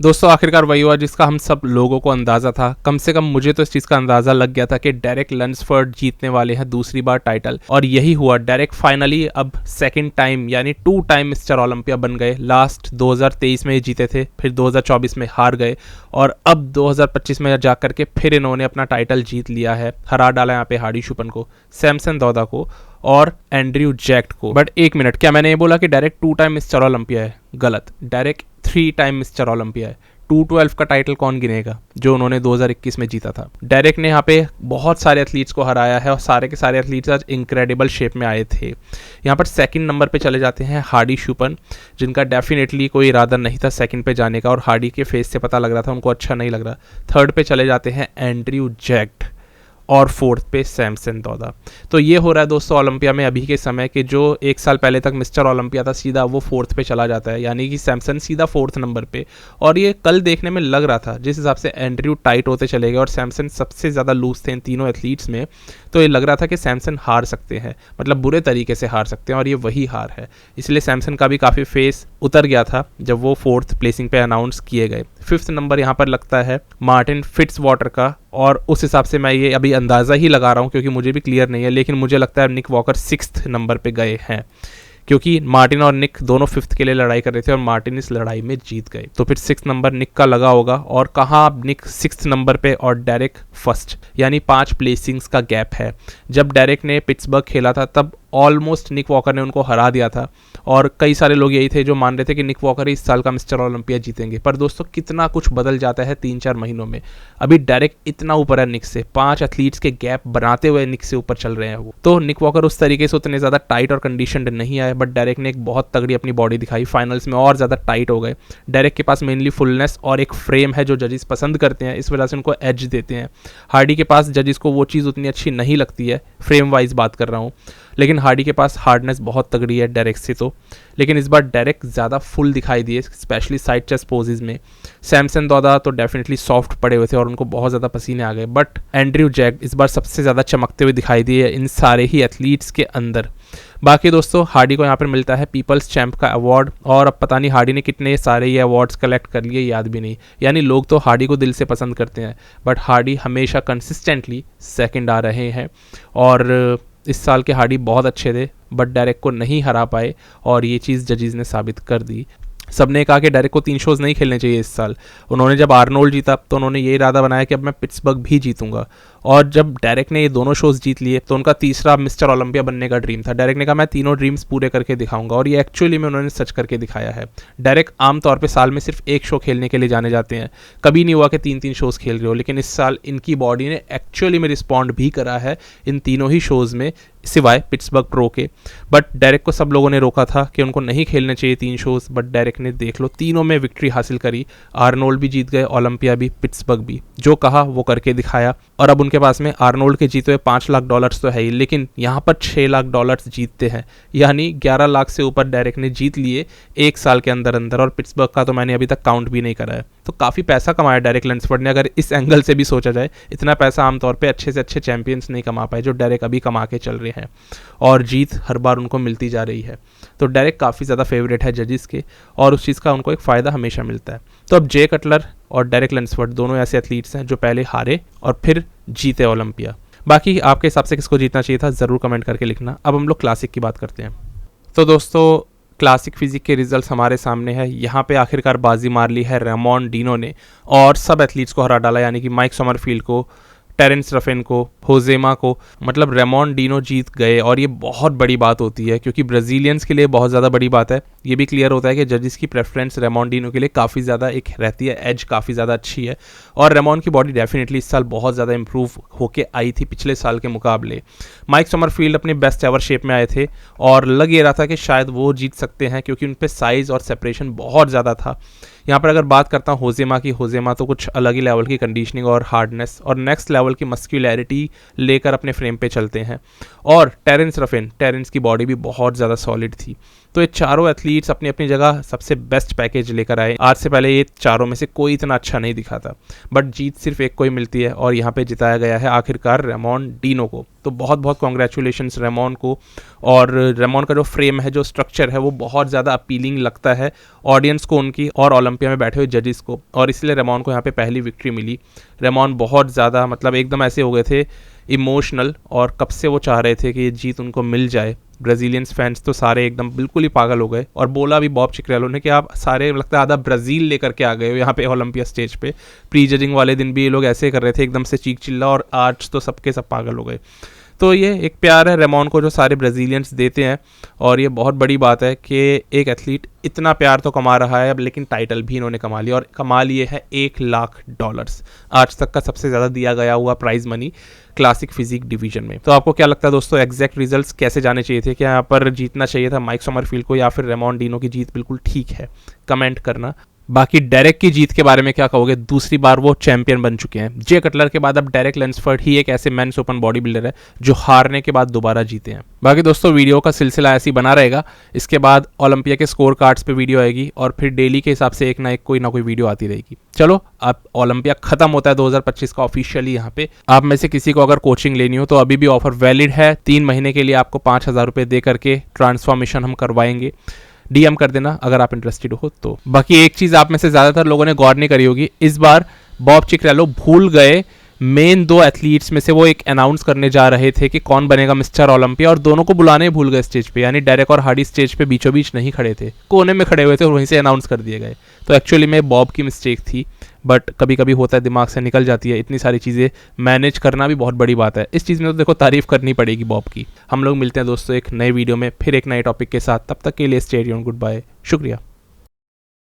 दोस्तों आखिरकार वही हुआ जिसका हम सब लोगों को अंदाज़ा था। कम से कम मुझे तो इस चीज़ का अंदाज़ा लग गया था कि डेरेक लंसफर्ड जीतने वाले हैं दूसरी बार टाइटल, और यही हुआ। डेरेक फाइनली अब सेकंड टाइम यानी 2 टाइम मिस्टर ओलंपिया बन गए। लास्ट 2023 में ये जीते थे, फिर 2024 में हार गए, और अब 2025 में जा करके फिर इन्होंने अपना टाइटल जीत लिया है। हरा डाला यहाँ पे हार्डी शुपन को, सैमसन दौदा को और एंड्रयू जैक्ट को। बट एक मिनट, क्या मैंने ये बोला कि डायरेक्ट 2 टाइम मिस्टर ओलंपिया है? गलत, डायरेक्ट 3 टाइम मिस्टर ओलंपिया है। 212 का टाइटल कौन गिनेगा जो उन्होंने 2021 में जीता था। डायरेक्ट ने यहाँ पे बहुत सारे एथलीट्स को हराया है और सारे के सारे एथलीट्स आज इनक्रेडिबल शेप में आए थे। यहाँ पर सेकंड नंबर पे चले जाते हैं हार्डी शुपन, जिनका डेफिनेटली कोई इरादा नहीं था सेकंड पे जाने का, और हार्डी के फेस से पता लग रहा था उनको अच्छा नहीं लग रहा। थर्ड पे चले जाते हैं एंड्रयू जैक्ट, और फोर्थ पे सैमसन दौदा। तो ये हो रहा है दोस्तों ओलंपिया में अभी के समय के जो एक साल पहले तक मिस्टर ओलंपिया था सीधा वो फोर्थ पे चला जाता है, यानी कि सैमसन सीधा फोर्थ नंबर पे। और ये कल देखने में लग रहा था जिस हिसाब से एंड्रयू टाइट होते चले गए और सैमसन सबसे ज़्यादा लूज थे इन तीनों एथलीट्स में, तो ये लग रहा था कि सैमसन हार सकते हैं, मतलब बुरे तरीके से हार सकते हैं, और ये वही हार है। इसलिए सैमसन का भी काफ़ी फेस उतर गया था जब वो फोर्थ प्लेसिंग पे अनाउंस किए गए। फिफ्थ नंबर यहाँ पर लगता है मार्टिन फिट्जवाटर का, और उस हिसाब से मैं ये अभी अंदाज़ा ही लगा रहा हूँ क्योंकि मुझे भी क्लियर नहीं है, लेकिन मुझे लगता है निक वॉकर 6th नंबर पे गए हैं, क्योंकि मार्टिन और निक दोनों 5th के लिए लड़ाई कर रहे थे और मार्टिन इस लड़ाई में जीत गए। तो फिर 6th नंबर निक का लगा होगा, और कहाँ निक 6th नंबर पे और डायरेक फर्स्ट, यानी 5 प्लेसिंग्स का गैप है। जब डायरेक ने पिट्सबर्ग खेला था तब ऑलमोस्ट निक वॉकर ने उनको हरा दिया था, और कई सारे लोग यही थे जो मान रहे थे कि निक वॉकर ही इस साल का मिस्टर ओलंपिया जीतेंगे। पर दोस्तों कितना कुछ बदल जाता है 3-4 महीनों में। अभी डायरेक्ट इतना ऊपर है निक से, 5 एथलीट्स के गैप बनाते हुए निक से ऊपर चल रहे हैं वो। तो निक वॉकर उस तरीके से उतने ज़्यादा टाइट और कंडीशनड नहीं आए, बट डायरेक्ट ने एक बहुत तगड़ी अपनी बॉडी दिखाई, फाइनल्स में और ज़्यादा टाइट हो गए। डायरेक्ट के पास मेनली फुलनेस और एक फ्रेम है जो जजेस पसंद करते हैं, इस वजह से उनको एज देते हैं। हार्डी के पास जजेस को वो चीज़ उतनी अच्छी नहीं लगती है, फ्रेम वाइज बात कर रहा हूँ, लेकिन हार्डी के पास हार्डनेस बहुत तगड़ी है डायरेक्ट से तो। लेकिन इस बार डायरेक्ट ज़्यादा फुल दिखाई दिए, स्पेशली साइड चेस्ट पोजेज में। सैमसन दौदा तो डेफिनेटली सॉफ्ट पड़े हुए थे और उनको बहुत ज़्यादा पसीने आ गए, बट एंड्रयू जैक्ट इस बार सबसे ज़्यादा चमकते हुए दिखाई दिए इन सारे ही एथलीट्स के अंदर। बाकी दोस्तों हार्डी को यहाँ पर मिलता है पीपल्स चैंप का अवार्ड, और अब पता नहीं हार्डी ने कितने सारे ये अवार्ड्स कलेक्ट कर लिए याद भी नहीं। यानी लोग तो हार्डी को दिल से पसंद करते हैं, बट हार्डी हमेशा कंसिस्टेंटली सेकंड आ रहे हैं, और इस साल के हार्डी बहुत अच्छे थे बट डायरेक्ट को नहीं हरा पाए, और ये चीज़ जजेस ने साबित कर दी। सबने कहा कि डायरेक्ट को 3 शोज़ नहीं खेलने चाहिए इस साल। उन्होंने जब आर्नोल्ड जीता तो उन्होंने ये इरादा बनाया कि अब मैं पिट्सबर्ग भी जीतूंगा, और जब डायरेक्ट ने ये दोनों शोज़ जीत लिए तो उनका तीसरा मिस्टर ओलंपिया बनने का ड्रीम था। डायरेक्ट ने कहा मैं तीनों ड्रीम्स पूरे करके दिखाऊंगा, और ये एक्चुअली में उन्होंने सच करके दिखाया है। डायरेक्ट आमतौर पर साल में सिर्फ 1 शो खेलने के लिए जाने जाते हैं, कभी नहीं हुआ कि 3-3 शोज़ खेल रहे हो, लेकिन इस साल इनकी बॉडी ने एक्चुअली में रिस्पॉन्ड भी करा है इन तीनों ही शोज़ में, सिवाय पिट्सबर्ग प्रो के। बट डायरेक्ट को सब लोगों ने रोका था कि उनको नहीं खेलने चाहिए 3 शोज़, बट डायरेक्ट ने देख लो तीनों में विक्ट्री हासिल करी। आर्नोल्ड भी जीत गए, ओलंपिया भी, पिट्सबर्ग भी, जो कहा वो करके दिखाया। और अब उनके पास में आर्नोल्ड के जीते हुए $5 लाख तो है ही, लेकिन यहाँ पर $6 लाख जीतते हैं, यानी 11 लाख से ऊपर डायरेक्ट ने जीत लिए 1 साल के अंदर अंदर, और पिट्सबर्ग का तो मैंने अभी तक काउंट भी नहीं करा है। तो काफ़ी पैसा कमाया डायरेक्ट लंसफर्ड ने, अगर इस एंगल से भी सोचा जाए। इतना पैसा आमतौर पे अच्छे से अच्छे चैंपियंस नहीं कमा पाए जो डायरेक्ट अभी कमा के चल रहे हैं, और जीत हर बार उनको मिलती जा रही है। तो डायरेक्ट काफ़ी ज़्यादा फेवरेट है जजेस के, और उस चीज़ का उनको एक फ़ायदा हमेशा मिलता है। तो अब जे कटलर और डायरेक्ट लंसफर्ड दोनों ऐसे एथलीट्स हैं जो पहले हारे और फिर जीते ओलंपिया। बाकी आपके हिसाब से किसको जीतना चाहिए था ज़रूर कमेंट करके लिखना। अब हम लोग क्लासिक की बात करते हैं। तो दोस्तों क्लासिक फिजिक के रिजल्ट्स हमारे सामने है। यहाँ पे आखिरकार बाजी मार ली है रेमॉन डिनो ने, और सब एथलीट्स को हरा डाला, यानी कि माइक समरफील्ड को, टेरेंस रफेन को, होजेमा को, मतलब रेमॉन डिनो जीत गए। और ये बहुत बड़ी बात होती है क्योंकि ब्राज़ीलियंस के लिए बहुत ज़्यादा बड़ी बात है। ये भी क्लियर होता है कि जजेस की प्रेफरेंस रेमॉन डिनो के लिए काफ़ी ज़्यादा एक रहती है, एज काफ़ी ज़्यादा अच्छी है, और रेमॉन की बॉडी डेफिनेटली इस साल बहुत ज़्यादा इंप्रूव होके आई थी पिछले साल के मुकाबले। माइक समरफील्ड अपने बेस्ट एवर शेप में आए थे, और लग ये रहा था कि शायद वो जीत सकते हैं क्योंकि उन पर साइज़ और सेपरेशन बहुत ज़्यादा था। यहाँ पर अगर बात करता हूँ होजेमा की, होजेमा तो कुछ अलग ही लेवल की कंडीशनिंग और हार्डनेस और नेक्स्ट लेवल की मस्क्यूलैरिटी लेकर अपने फ्रेम पे चलते हैं। और टेरेंस रफेन, टेरेंस की बॉडी भी बहुत ज़्यादा सॉलिड थी। तो ये चारों एथलीट्स अपनी अपनी जगह सबसे बेस्ट पैकेज लेकर आए। आज से पहले ये चारों में से कोई इतना अच्छा नहीं दिखा था, बट जीत सिर्फ एक को ही मिलती है और यहाँ पे जिताया गया है आखिरकार रेमॉन डिनो को। तो बहुत बहुत कॉन्ग्रेचुलेशंस रेमॉन को। और रेमॉन का जो फ्रेम है, जो स्ट्रक्चर है, वो बहुत ज़्यादा अपीलिंग लगता है ऑडियंस को उनकी और ओलंपिया में बैठे हुए जजेस को, और इसलिए रेमॉन को यहाँ पे पहली विक्ट्री मिली। रेमॉन बहुत ज़्यादा मतलब एकदम ऐसे हो गए थे इमोशनल, और कब से वो चाह रहे थे कि ये जीत उनको मिल जाए। ब्राज़ीलियंस फैंस तो सारे एकदम बिल्कुल ही पागल हो गए, और बोला भी बॉब चिक्रेलो ने कि आप सारे लगता है आधा ब्राज़ील लेकर के आ गए हो यहाँ पे ओलंपिया स्टेज पे। प्री जजिंग वाले दिन भी ये लोग ऐसे कर रहे थे एकदम से चीख चिल्ला, और आज तो सबके सब पागल हो गए। तो ये एक प्यार है रेमॉन को जो सारे ब्राज़ीलियंस देते हैं, और ये बहुत बड़ी बात है कि एक एथलीट इतना प्यार तो कमा रहा है अब, लेकिन टाइटल भी इन्होंने कमा लिया, और कमा लिए है $1,00,000, आज तक का सबसे ज़्यादा दिया गया हुआ prize money classic physique division में। तो आपको क्या लगता है दोस्तों, एग्जैक्ट रिजल्ट्स कैसे जाने चाहिए थे? क्या यहाँ पर जीतना चाहिए था माइक समरफील्ड को, या फिर रेमॉन डिनो की जीत बिल्कुल ठीक है? कमेंट करना। बाकी डेरेक की जीत के बारे में क्या कहोगे? दूसरी बार वो चैंपियन बन चुके हैं। जे कटलर के बाद अब डेरेक लेंसफर्ड ही एक ऐसे मेंस ओपन बॉडी बिल्डर है जो हारने के बाद दोबारा जीते हैं। बाकी दोस्तों वीडियो का सिलसिला ऐसे ही बना रहेगा। इसके बाद ओलंपिया के स्कोर कार्ड्स पे वीडियो आएगी, और फिर डेली के हिसाब से एक ना एक कोई ना कोई वीडियो आती रहेगी। चलो, अब ओलंपिया खत्म होता है 2025 का ऑफिशियली। यहाँ पे आप में से किसी को अगर कोचिंग लेनी हो तो अभी भी ऑफर वैलिड है। 3 महीने के लिए आपको 5,000 रुपये दे करके ट्रांसफॉर्मेशन हम करवाएंगे। DM कर देना अगर आप इंटरेस्टेड हो तो। बाकी एक चीज़ आप में से ज़्यादातर लोगों ने गौर नहीं करी होगी, इस बार बॉब चिक्रेलो भूल गए मेन 2 एथलीट्स में से वो एक अनाउंस करने जा रहे थे कि कौन बनेगा मिस्टर ओलंपिया, और दोनों को बुलाने भूल गए स्टेज पे। यानी डेरेक और हार्डी स्टेज पे बीचों बीच नहीं खड़े थे, कोने में खड़े हुए थे और वहीं से अनाउंस कर दिए गए। तो एक्चुअली में बॉब की मिस्टेक थी, बट कभी कभी होता है, दिमाग से निकल जाती है। इतनी सारी चीज़ें मैनेज करना भी बहुत बड़ी बात है। इस चीज़ में तो देखो तारीफ करनी पड़ेगी बॉब की। हम लोग मिलते हैं दोस्तों एक नए वीडियो में, फिर एक नए टॉपिक के साथ। तब तक के लिए स्टे ट्यून्ड, गुड बाय, शुक्रिया।